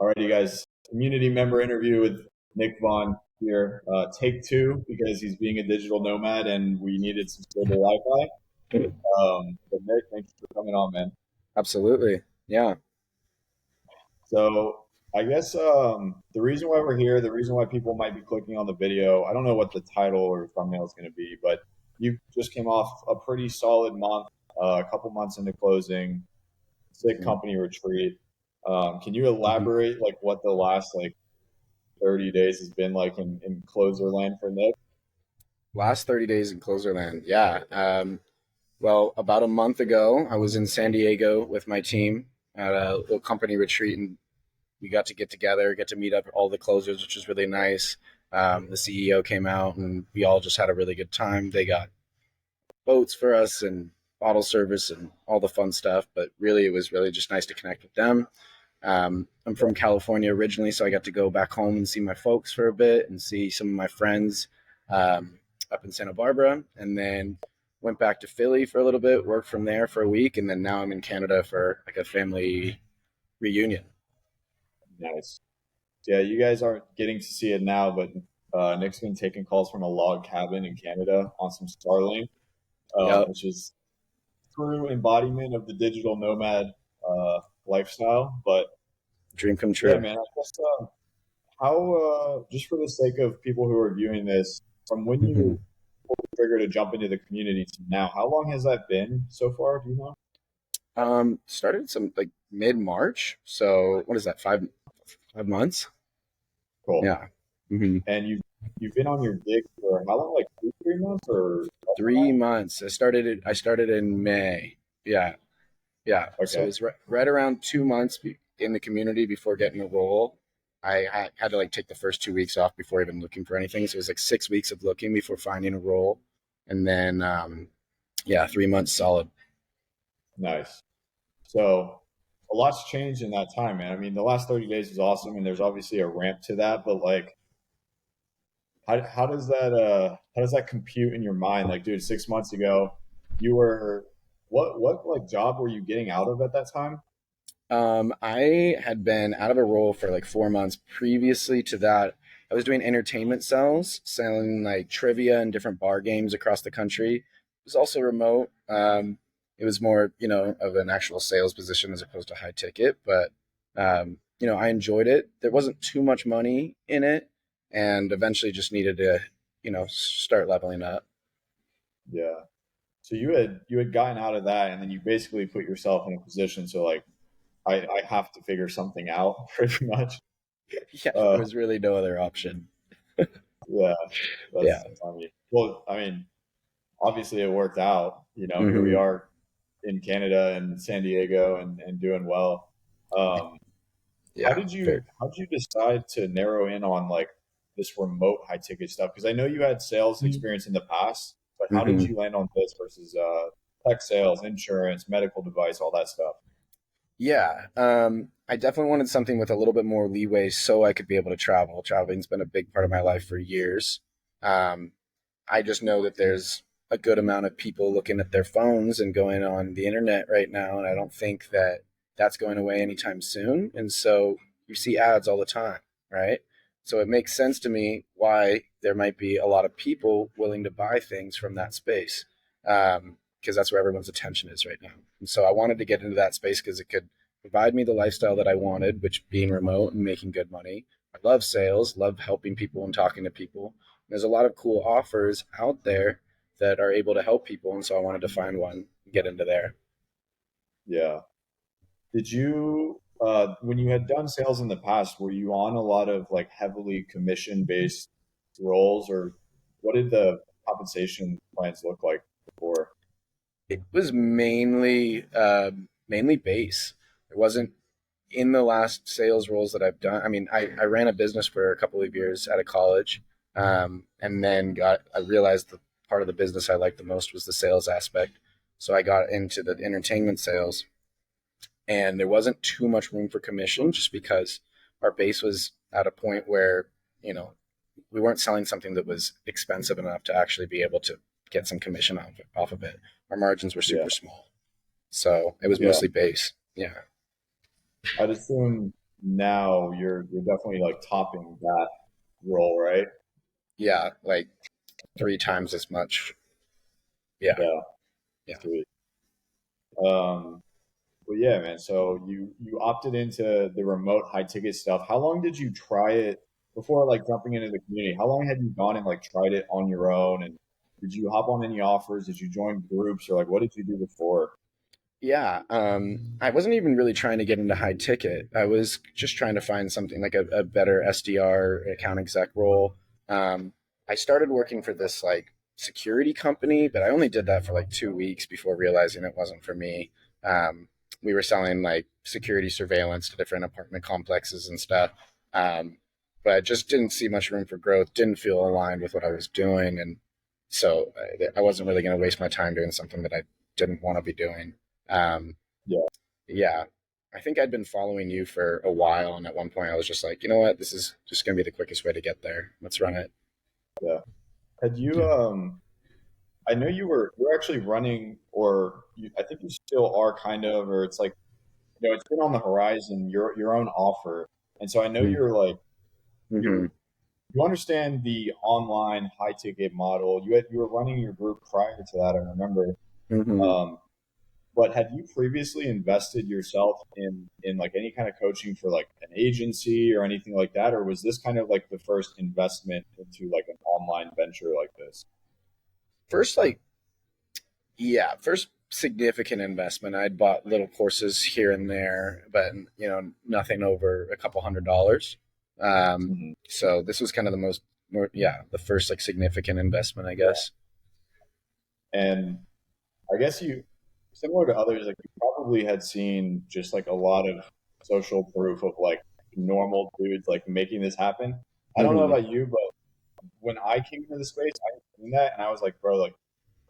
All right, you guys. Community member interview with Nick Vaughn here. Take two because he's being a digital nomad and we needed some stable Wi-Fi. But Nick, thanks for coming on, man. Absolutely. Yeah. So I guess the reason why we're here, the reason why people might be clicking on the video, I don't know what the title or thumbnail is going to be, but you just came off a pretty solid month, a couple months into closing, sick Mhm. company retreat. Can you Mhm. elaborate like what the last 30 days has been like in closer land for Nick? Last 30 days in Closerland. Yeah. Well, about a month ago, I was in San Diego with my team at a little company retreat, and we got to get together, get to meet up all the closers, which was really nice. The CEO came out, and we all just had a really good time. They got boats for us and bottle service and all the fun stuff, but really, it was really just nice to connect with them. I'm from California originally, so I got to go back home and see my folks for a bit and see some of my friends um, up in Santa Barbara, and then went back to Philly for a little bit, worked from there for a week, and then now I'm in Canada for like a family reunion. Nice. Yeah, you guys aren't getting to see it now, but Nick's been taking calls from a log cabin in Canada on some Starlink, Yep, which is true embodiment of the digital nomad lifestyle. But dream come yeah, true. man, I guess how just for the sake of people who are viewing this, from when hmm you figure to jump into the community to now, how long has that been so far? Do you know? Started some like mid March, so what is that? 5 months? Cool. Yeah. hmm And you've been on your gig for how long? Like 2, 3 months or less than 3 months. I started in May. Yeah. Yeah, that? so it Okay. was right around 2 months in the community before getting a role. I had to like take the first 2 weeks off before even looking for anything. So it was like 6 weeks of looking before finding a role, and then yeah, 3 months solid. Nice. So a lot's changed in that time, man. I mean, the last 30 days is awesome, and there's obviously a ramp to that. But like, how does that compute in your mind? Like, dude, 6 months ago, you were what like job were you getting out of at that time? I had been out of a role for like 4 months previously to that. I was doing entertainment sales, selling like trivia and different bar games across the country. It was also remote. It was more, of an actual sales position as opposed to high ticket, but I enjoyed it. There wasn't too much money in it, and eventually just needed to, start leveling up. Yeah. So you had gotten out of that, and then you basically put yourself in a position. So like, I have to figure something out, pretty much. Yeah, there Uh, was really no other option. yeah, Yeah. that's I mean, well, I mean, obviously it worked out. Here we hmm are in Canada and San Diego and doing well. Um, how Yeah. did Fair. you how did you decide to narrow in on like this remote high ticket stuff? Because I know you had sales experience in the past, but how did hmm you land on this versus tech sales, insurance, medical device, all that stuff? Yeah, I definitely wanted something with a little bit more leeway so I could be able to travel. Traveling's been a big part of my life for years. Um, I just know that there's a good amount of people looking at their phones and going on the internet right now, and I don't think that that's going away anytime soon. And so you see ads all the time, right? So it makes sense to me why there might be a lot of people willing to buy things from that space, because that's where everyone's attention is right now. And so I wanted to get into that space because it could provide me the lifestyle that I wanted, which being remote and making good money. I love sales, love helping people and talking to people. There's a lot of cool offers out there that are able to help people, and so I wanted to find one and get into there. Yeah. Did you when you had done sales in the past, were you on a lot of like heavily commission based roles, or what did the compensation plans look like before? It was mainly base. It wasn't in the last sales roles that I've done. I mean, I ran a business for a couple of years out of college, and then I realized the part of the business I liked the most was the sales aspect. So I got into the entertainment sales, and there wasn't too much room for commission just because our base was at a point where you know we weren't selling something that was expensive enough to actually be able to get some commission off of it. Our margins were Yeah, super small, so it was yeah. mostly base. Yeah. I'd assume now you're definitely like topping that role, right? Yeah, like 3 times as much. Yeah, Yeah, yeah. sweet. Um, but yeah, man. So you opted into the remote high ticket stuff. How long did you try it before like jumping into the community? How long had you gone and like tried it on your own? And did you hop on any offers? Did you join groups or like what did you do before? Yeah, I wasn't even really trying to get into high ticket. I was just trying to find something like a better SDR account exec role. I started working for this like security company, but I only did that for like 2 weeks before realizing it wasn't for me. Um, we were selling like security surveillance to different apartment complexes and stuff, but I just didn't see much room for growth. Didn't feel aligned with what I was doing, and so I wasn't really going to waste my time doing something that I didn't want to be doing. Um, Yeah, yeah, I think I'd been following you for a while, and at one point I was just like, you know what, this is just going to be the quickest way to get there. Let's run it. yeah. Had you I know you're actually running or I think you still are kind of or it's like it's been on the horizon your own offer. And so I know you're like Mm-hmm. you're you understand the online high ticket model. You were running your group prior to that, I remember. Mm-hmm. Um, but had you previously invested yourself in like any kind of coaching for like an agency or anything like that, or was this kind of like the first investment into like an online venture like this? First, first significant investment. I'd bought little courses here and there, but nothing over a couple $100. Mhm. So this was kind of the first like significant investment, I guess. And I guess you, similar to others, like you probably had seen just like a lot of social proof of like normal dudes like making this happen. I don't know Mm-hmm. about you, but when I came into the space, I seen that and I was like, bro, like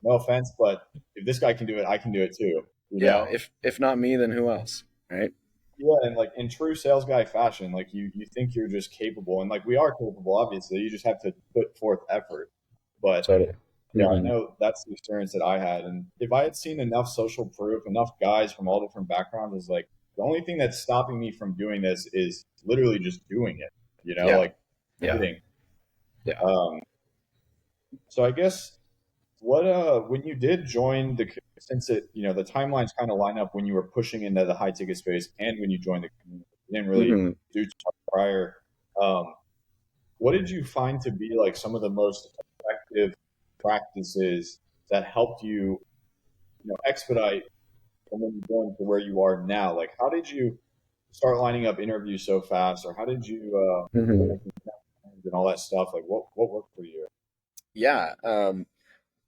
no offense, but if this guy can do it, I can do it too. You Yeah, know? if not me, then who else, right? Yeah, and like in true sales guy fashion, like you think you're just capable, and like we are capable, obviously. You just have to put forth effort. But Totally. yeah, I Mm-hmm. know that's the experience that I had. And if I had seen enough social proof, enough guys from all different backgrounds, is like the only thing that's stopping me from doing this is literally just doing it, Yeah, like yeah, hitting. yeah. Um, so I guess what when you did join since it the timelines kind of line up when you were pushing into the high ticket space and when you joined the community, you didn't really Mm-hmm. do too prior. Um, what did you find to be like some of the most effective practices that helped you expedite from when you joined to where you are now? Like, how did you start lining up interviews so fast, or how did you start Mm-hmm. making connections and all that stuff? Like, what worked for you? Yeah.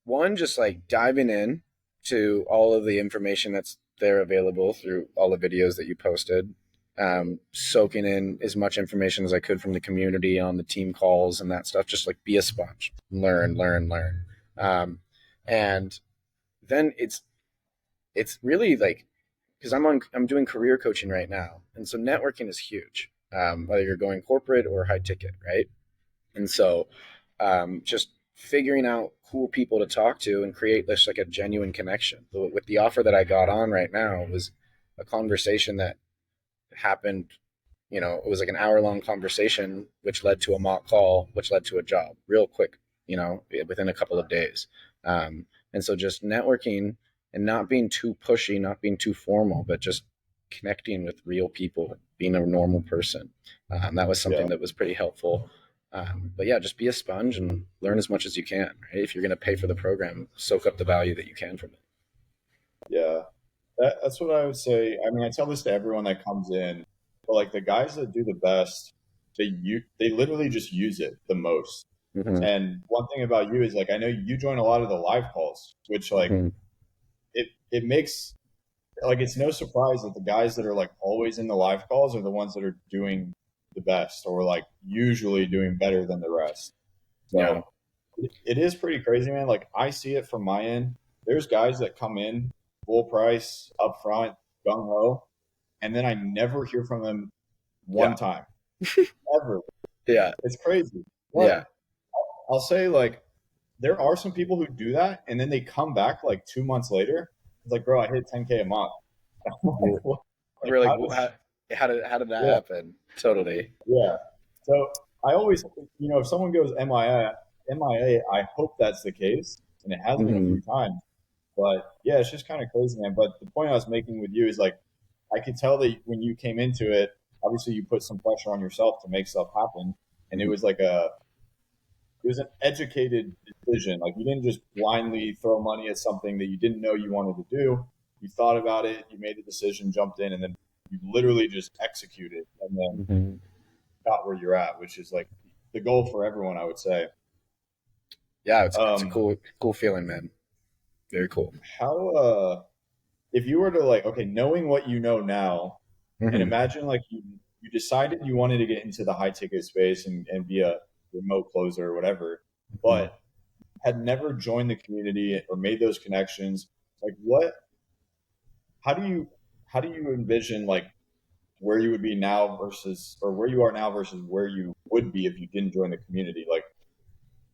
One, just like diving in to all of the information that's there available through all the videos that you posted, soaking in as much information as I could from the community on the team calls and that stuff. Just like be a sponge, learn, learn, learn. And then it's really like because I'm doing career coaching right now, and so networking is huge. Whether you're going corporate or high ticket, right? And so just figuring out cool people to talk to and create this like a genuine connection. With the offer that I got on right now was a conversation that happened. It was like an hour long conversation, which led to a mock call, which led to a job real quick. Within a couple of days. And so just networking and not being too pushy, not being too formal, but just connecting with real people, being a normal person. That was something Yeah, that was pretty helpful. But yeah, just be a sponge and learn as much as you can. Right? If you're going to pay for the program, soak up the value that you can from it. yeah. That's what I would say. I mean, I tell this to everyone that comes in, but like the guys that do the best, they literally just use it the most. Mm-hmm. And one thing about you is like I know you join a lot of the live calls, which like Mm-hmm. it makes like it's no surprise that the guys that are like always in the live calls are the ones that are doing the best or like usually doing better than the rest. Yeah. So it is pretty crazy, man. Like I see it from my end. There's guys that come in full price up front, gung ho, and then I never hear from them one Yeah. time ever. Yeah. It's crazy. Yeah. But I'll say like there are some people who do that and then they come back like 2 months later. It's like, bro, I hit 10K a month. I'm like, We're, what? Like, we're like, how does? How did that Yeah, happen? Totally. yeah. So I always, if someone goes MIA, I hope that's the case, and it has been a Hmm. few times. But yeah, it's just kind of crazy, man. But the point I was making with you is like, I could tell that when you came into it, obviously you put some pressure on yourself to make stuff happen, and it was an educated decision. Like you didn't just blindly throw money at something that you didn't know you wanted to do. You thought about it, you made the decision, jumped in, and then you literally just executed, and then Hmm. got where you're at, which is like the goal for everyone, I would say. Yeah, it's a Um, cool feeling, man. Very cool. how if you were to like, okay, knowing what you know now, and Hmm. imagine like you decided you wanted to get into the high ticket space and be a remote closer or whatever, Hmm. but had never joined the community or made those connections, like what how do you how do you envision like where you would be now versus or where you are now versus where you would be if you didn't join the community? Like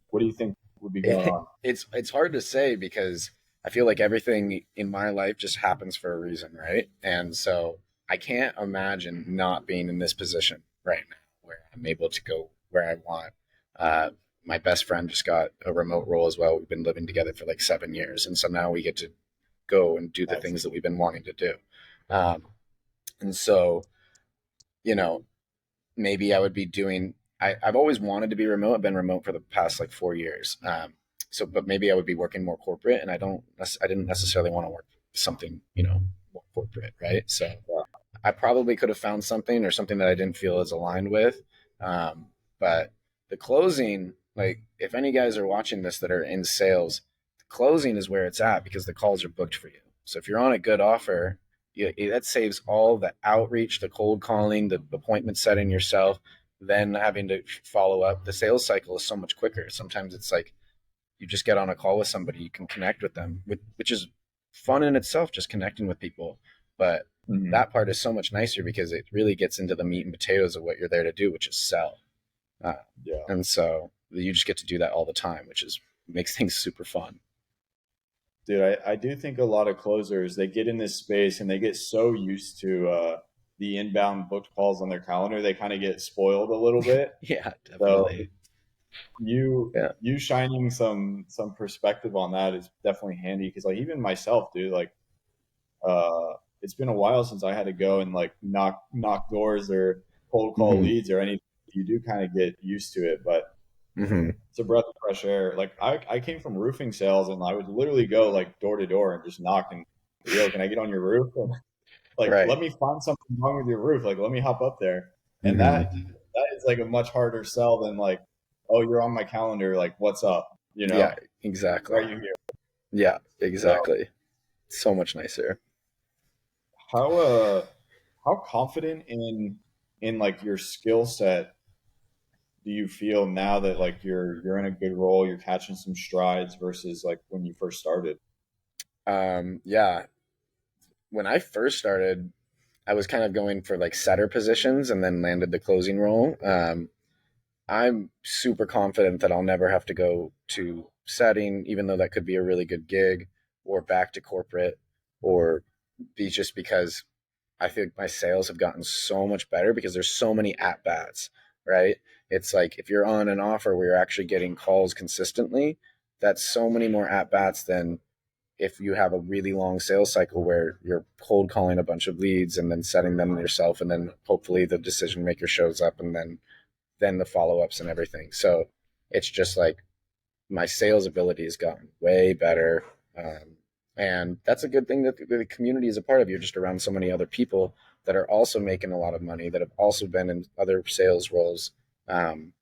what do you think would be going on? It's hard to say because I feel like everything in my life just happens for a reason, right? And so I can't imagine not being in this position right now where I'm able to go where I want. Uh, my best friend just got a remote role as well. We've been living together for like 7 years, and so now we get to go and do the Nice. things that we've been wanting to do. Um, and so, you know, maybe I would be doing. I've always wanted to be remote. I've been remote for the past like 4 years. So, but maybe I would be working more corporate, and I didn't necessarily want to work something, more corporate, right? So, Yeah. I probably could have found something or something that I didn't feel as aligned with. Um, but the closing, like, if any guys are watching this that are in sales, the closing is where it's at because the calls are booked for you. So if you're on a good offer, that saves all the outreach, the cold calling, the appointment setting yourself, then having to follow up. The sales cycle is so much quicker. Sometimes it's like you just get on a call with somebody, you can connect with them, which is fun in itself, just connecting with people. But Hmm. that part is so much nicer because it really gets into the meat and potatoes of what you're there to do, which is sell. Uh, Yeah. and so you just get to do that all the time, which is makes things super fun. Dude, I do think a lot of closers they get in this space and they get so used to the inbound booked calls on their calendar, they kind of get spoiled a little bit. Yeah, So definitely. you Yeah. you shining some perspective on that is definitely handy because like even myself, dude, like it's been a while since I had to go and like knock doors or cold call Hmm. leads or anything. You do kind of get used to it, but Hmm. it's a breath of fresh air. Like I came from roofing sales and I would literally go like door to door and just knock and yo, can I get on your roof? And, like let Right. me find something wrong with your roof. Like let me hop up there. And Hmm. that is like a much harder sell than like, oh, you're on my calendar, like what's up? Yeah, Why are exactly. you here? Yeah, So exactly. So much nicer. how uh how confident in like your skill set do you feel now that like you're in a good role, you're catching some strides versus like when you first started? Yeah, when I first started, I was kind of going for like setter positions and then landed the closing role. I'm super confident that I'll never have to go to setting, even though that could be a really good gig, or back to corporate, or be just because I think my sales have gotten so much better because there's so many at bats, right? It's like if you're on an offer where you're actually getting calls consistently, that's so many more at bats than if you have a really long sales cycle where you're cold calling a bunch of leads and then setting them yourself, and then hopefully the decision maker shows up, and then the follow-ups and everything. So it's just like my sales ability has gotten way better. And that's a good thing that the community is a part of. You're just around so many other people that are also making a lot of money, that have also been in other sales roles. um,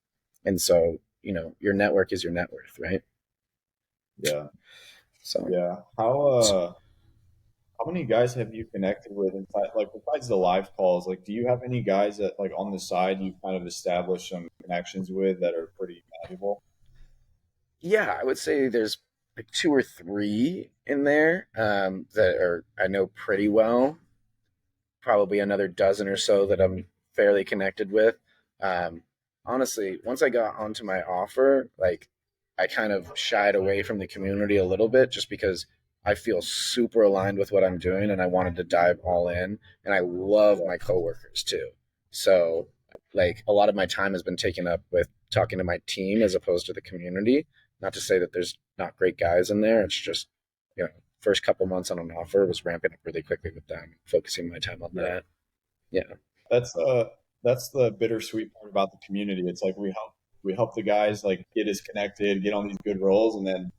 and so your network is your net worth, right? Yeah. So Yeah. How many guys have you connected with inside, like besides the live calls? Like, do you have any guys that like on the side you've kind of established some connections with that are pretty valuable? yeah, I would say there's like two or three in there that are I know pretty well. Probably another dozen or so that I'm fairly connected with. Um, Honestly, once I got onto my offer, like I kind of shied away from the community a little bit just because I feel super aligned with what I'm doing, and I wanted to dive all in. And I love my coworkers too. So like a lot of my time has been taken up with talking to my team as opposed to the community. Not to say that there's not great guys in there. It's just, you know, first couple months on an offer was ramping up really quickly with them, focusing my time on Yeah. that. Yeah. That's that's the bittersweet part about the community. It's like we help the guys like get us connected, get on these good roles, and then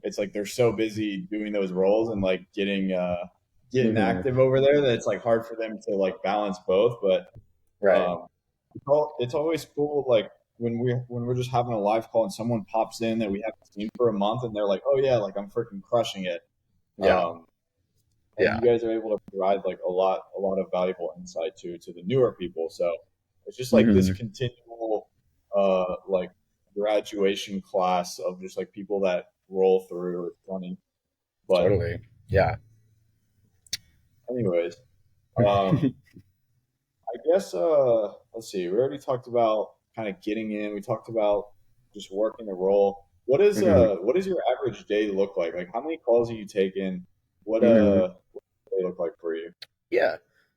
it's like they're so busy doing those roles and like getting Hmm. active over there that it's like hard for them to like balance both. But Right. um, it's always cool like when we're just having a live call and someone pops in that we haven't seen for a month and they're like, oh yeah, like I'm freaking crushing it. Yeah. Um, and Yeah. you guys are able to provide like a lot of valuable insight to the newer people. So it's just like this Hmm. continual like graduation class of just like people that roll through. It's funny, but Totally. Yeah. anyways, um, I guess let's see. We already talked about kind of getting in. We talked about just working the role. Hmm. What does your average day look like? Like how many calls are you taking? Hmm. What do they look like for you? Yeah.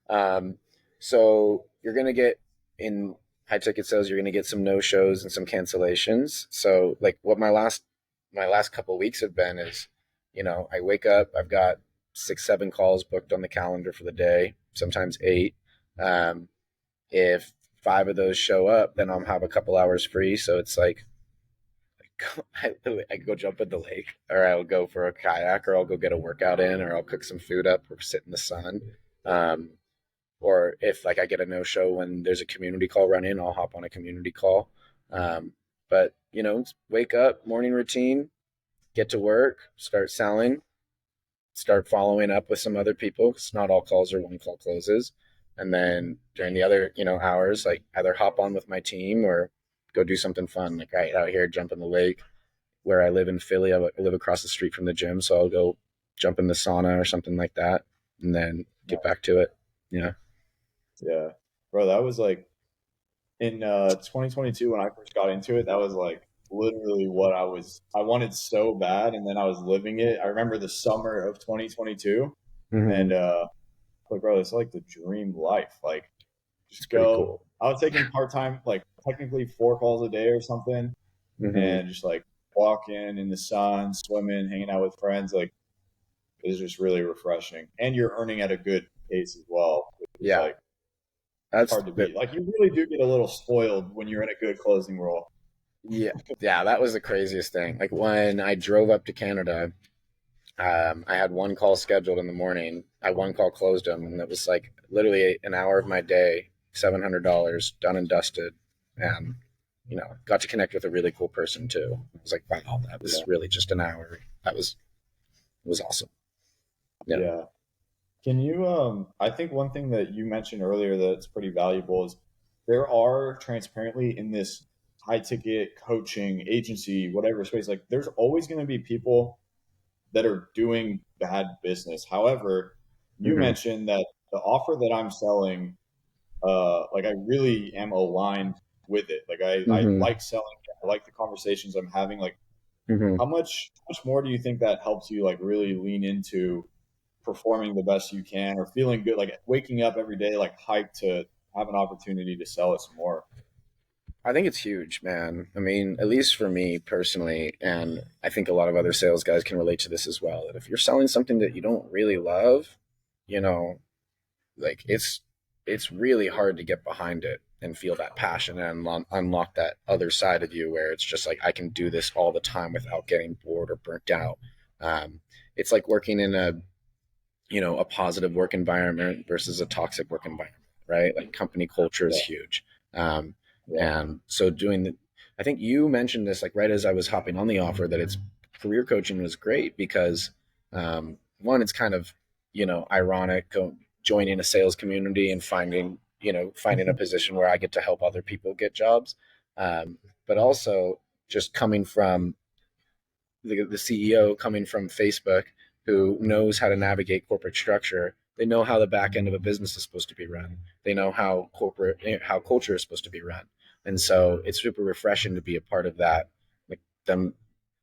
Um, so you're gonna get in high ticket sales, you're gonna get some no shows and some cancellations. So like what my last couple of weeks have been is, I wake up, I've got 6, 7 calls booked on the calendar for the day, sometimes 8. Um, if 5 of those show up, then I'll have a couple hours free. So it's like I go jump in the lake, or I'll go for a kayak, or I'll go get a workout in, or I'll cook some food up, or sit in the sun. Um, or if like I get a no show when there's a community call running, I'll hop on a community call. But wake up, morning routine, get to work, start selling, start following up with some other people because not all calls are one call closes. And then during the other, hours, like either hop on with my team or go do something fun, like right out here, jump in the lake. Where I live in Philly, I live across the street from the gym, so I'll go jump in the sauna or something like that, and then get back to it. Yeah. Yeah, bro, that was like in 2022 when I first got into it. That was like literally what I wanted so bad, and then I was living it. I remember the summer of 2022, Mm-hmm. and like, bro, it's like the dream life. Like, It's just pretty go. cool. I was taking part time, like technically 4 calls a day or something, Mm-hmm. and just like walking in the sun, swimming, hanging out with friends. Like, it's just really refreshing, and you're earning at a good pace as well, which is Yeah, like that's hard to the beat. Like, you really do get a little spoiled when you're in a good closing role. yeah, yeah, that was the craziest thing. Like when I drove up to Canada, I had one call scheduled in the morning. I one call closed them, and it was like literally an hour of my day, $700 done and dusted, and got to connect with a really cool person too. I was like, wow, that Yeah. was really just an hour. That was awesome. Yeah. Yeah. Can you I think one thing that you mentioned earlier that's pretty valuable is there are transparently in this high ticket coaching agency, whatever space, like there's always going to be people that are doing bad business. However, you Hmm. mentioned that the offer that I'm selling, like I really am aligned with it. Like I Hmm. like selling it. I like the conversations I'm having. Like Hmm. how much more do you think that helps you like really lean into performing the best you can or feeling good, like waking up every day like hyped to have an opportunity to sell it some more? I think it's huge, man. I mean, at least for me personally, and I think a lot of other sales guys can relate to this as well. That if you're selling something that you don't really love, you know, like it's really hard to get behind it and feel that passion and unlock that other side of you where it's just like I can do this all the time without getting bored or burnt out. Um, it's like working in a positive work environment versus a toxic work environment, right? Like company culture is Yeah, huge. Um, yeah, and so I think you mentioned this like right as I was hopping on the offer that it's career coaching was great because one, it's kind of, ironic joining a sales community and finding a position where I get to help other people get jobs. But also just coming from the CEO coming from Facebook who knows how to navigate corporate structure. They know how the back end of a business is supposed to be run. They know how culture is supposed to be run. And so it's super refreshing to be a part of that, like them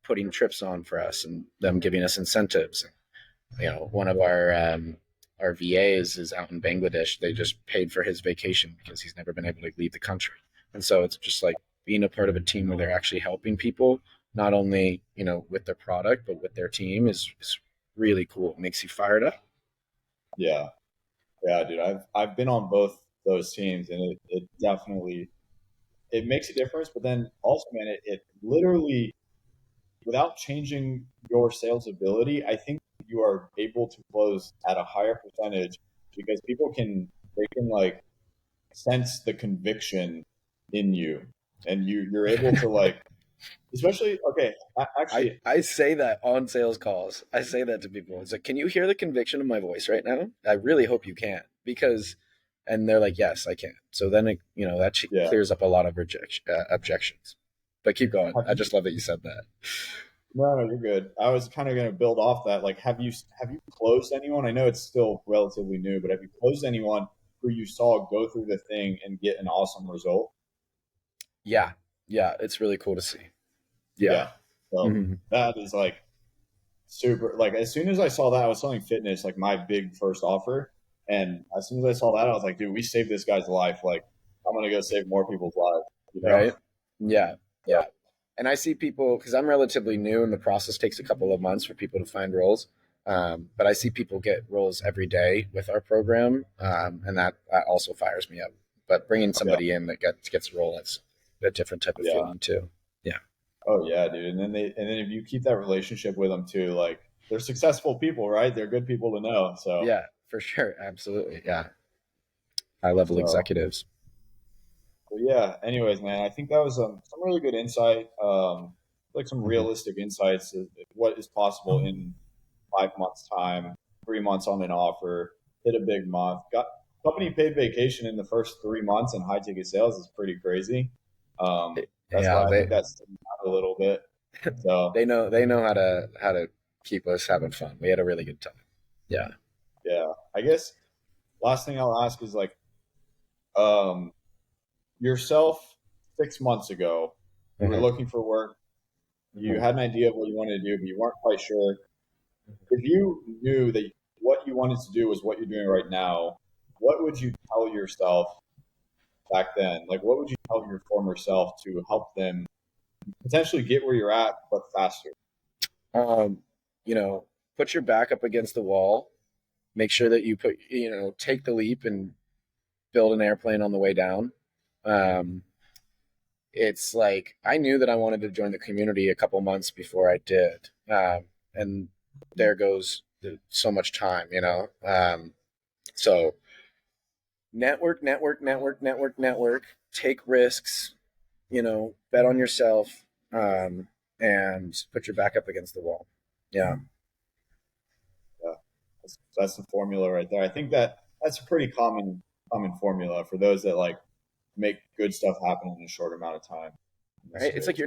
putting trips on for us and them giving us incentives. One of our VAs is out in Bangladesh. They just paid for his vacation because he's never been able to leave the country. And so it's just like being a part of a team where they're actually helping people, not only, with their product, but with their team is really cool. It makes you fired up. Yeah. Yeah, dude. I've been on both those teams, and it definitely it makes a difference. But then also, man, it literally, without changing your sales ability, I think you are able to close at a higher percentage because people can they can like sense the conviction in you, and you're able to like, especially okay, I, actually, I say that on sales calls. I say that to people. It's like, can you hear the conviction in my voice right now? I really hope you can, because, and they're like, yes, I can. So then, that yeah. clears up a lot of objections. But keep going. Have I you, just love that you said that. no, you're good. I was kind of going to build off that. Like, have you closed anyone? I know it's still relatively new, but have you closed anyone who you saw go through the thing and get an awesome result? Yeah. Yeah. It's really cool to see. Yeah. Yeah. So Hmm. that is like super. Like as soon as I saw that, I was selling fitness, like my big first offer, and as soon as I saw that, I was like, dude, we saved this guy's life. Like, I'm gonna go save more people's lives. You know? Right. Yeah. So, Yeah. And I see people, because I'm relatively new and the process takes a couple of months for people to find roles. But I see people get roles every day with our program, and that also fires me up. But bringing yeah. somebody in that gets a role, that's a different type of Yeah. feeling too. Yeah. Oh yeah, dude. And then if you keep that relationship with them too, like they're successful people, right? They're good people to know. So Yeah, for sure. Absolutely. Yeah. High level so executives. but yeah. Anyways, man, I think that was some really good insight. Like some Hmm. realistic insights of what is possible in 5 months time, 3 months on an offer, hit a big month, got company paid vacation in the first 3 months in high ticket sales is pretty crazy. That's Yeah, why I think that's out a little bit. So they know how to keep us having fun. We had a really good time. Yeah. yeah, I guess last thing I'll ask is like, um, yourself 6 months ago, you were Hmm. looking for work. You Hmm. had an idea of what you wanted to do, but you weren't quite sure. If you knew that what you wanted to do was what you're doing right now, what would you tell yourself back then? Like, what would you tell your former self to help them potentially get where you're at, but faster? Um, you know, put your back up against the wall. Make sure that take the leap and build an airplane on the way down. Um, it's like I knew that I wanted to join the community a couple months before I did, and there goes so much time. So network, network, network, network, network. Take risks. Bet on yourself, and put your back up against the wall. Yeah. Yeah, that's the formula right there. I think that's a pretty common formula for those that like make good stuff happen in a short amount of time in this Right. It's like space.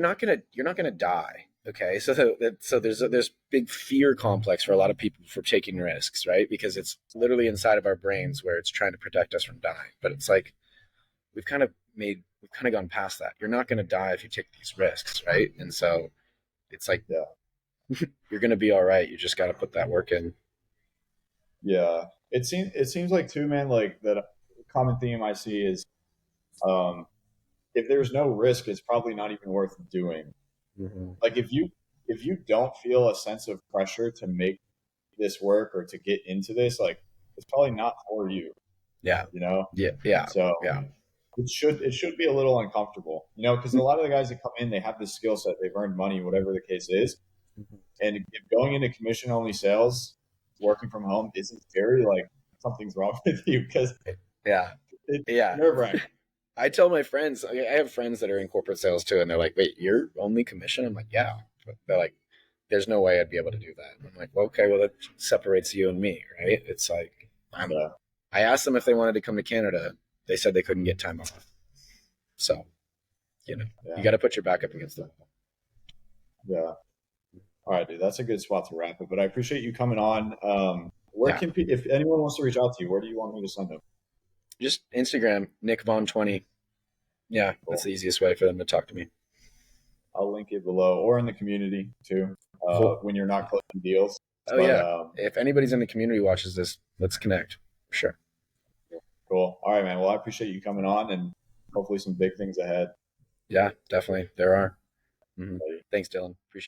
you're not gonna die. Okay, so there's big fear complex for a lot of people for taking risks, right? Because it's literally inside of our brains where it's trying to protect us from dying. But it's like we've kind of gone past that. You're not gonna die if you take these risks, right? And so it's like Yeah, you're gonna be all right. You just got to put that work in. yeah. It seems like too, man. Like that common theme I see is um, if there's no risk, it's probably not even worth doing. Hmm. Like if you don't feel a sense of pressure to make this work or to get into this, like it's probably not for you, Yeah. you know? Yeah. Yeah. So Yeah. it should be a little uncomfortable, because a lot of the guys that come in, they have this skill set, they've earned money, whatever the case is. Mhm. And if going into commission only sales, working from home isn't scary, like something's wrong with you because Yeah. it's Yeah. nerve wracking. I tell my friends, I have friends that are in corporate sales too, and they're like, "Wait, you're only commission?" I'm like, "Yeah." But they're like, "There's no way I'd be able to do that." I'm like, well, "Okay, well that separates you and me, right?" It's like Yeah, I asked them if they wanted to come to Canada. They said they couldn't get time off. So you yeah, got to put your back up against the wall. yeah. All right, dude, that's a good spot to wrap it. But I appreciate you coming on. Where Yeah, can if anyone wants to reach out to you, where do you want me to send them? just Instagram, Nick Von 20. Yeah, that's Cool. the easiest way for them to talk to me. I'll link it below or in the community too. Cool. When you're not closing deals. Oh But yeah. If anybody's in the community watches this, let's connect. For sure. cool. All right, man. Well, I appreciate you coming on, and hopefully some big things ahead. Yeah, definitely. There are. Mhm. Thanks, Dylan. Appreciate it.